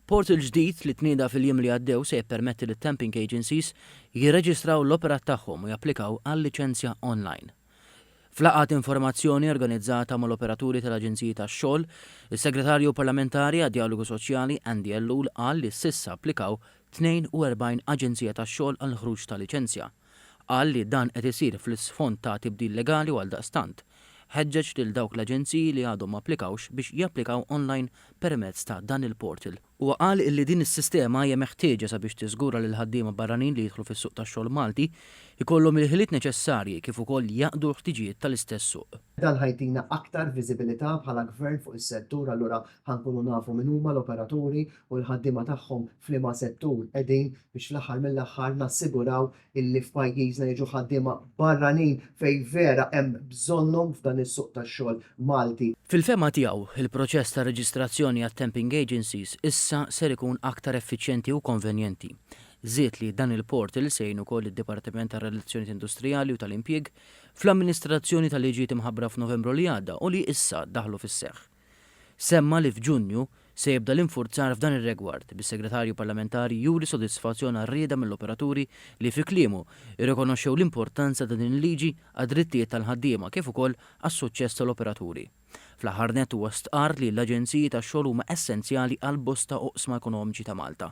Portal ġdid li tnieda fil-jiem li għaddew se jippermetti lit temping agencies jirreġistraw l-operat tagħhom u japplikaw għal-liċenzja online. F'laqgħat informazzjoni organizzata mal-operaturi tal-Aġenziji tax-xogħol, is-Segretarju Parlamentari għad-Dialogu Soċjali Andy Ellul qal li s'issa applikaw 42 aġenzija tax-xogħol għal ħruġ ta' liċenzja. Qal li dan qed isir fl-isfond ta' tibdil legali u għaldaqstant. Ħeġġeġ lil dawk l-aġenziji li għadhom ma applikawx biex japplikaw online permezz ta' dan il-portal. U qal li din is-sistema hija meħtieġa sabiex tiżgura lil ħaddiema barranin li jidħlu fis-suq tax-xogħol Malti ikollhom il-ħiliet neċessarji kif ukoll jaqdu l-ħtiġijiet tal-istess suq. Dan ħajtina aktar viżibilità bħala gvern fuq is-settur, allura ħankunu nafu min huma l-operaturi u l-ħaddiema tagħhom f'liema settur qegħdin biex l-aħħar mill-aħħar nassiguraw illi f'pajjiżna jiġu ħaddiema barranin fejn vera hemm bżonnhom f'dan is-suq tax-xogħol Malti. Fil-fema tiegħu, il-proċess ta' reġistrazzjoni għat-temping agencies issa ser ikun aktar effiċjenti u konvenjenti. Żied li dan il-portal sejn ukoll id-Dipartiment tar-Relazzjonijiet Industrijali u tal-Impjieg fl-amministrazzjoni tal-liġijiet imħabbra f'Novembru li għadda u li issa daħlu fis-seħħ. Semma li f'Ġunju se jibda l-infurzar f'dan ir-rigward bis-Segretarju Parlamentari juri sodisfazzjon għar-rieda mill-operaturi li fi kliemu irrikonoxxew l-importanza ta' din il-liġi għad-drittijiet tal-ħaddiema kif ukoll għas-suċċess tal-operaturi. Fl-aħħar nett huwa stqarr li l-aġenziji tax-xogħol huma essenzjali għal bosta oqsma ekonomiċi ta' Malta.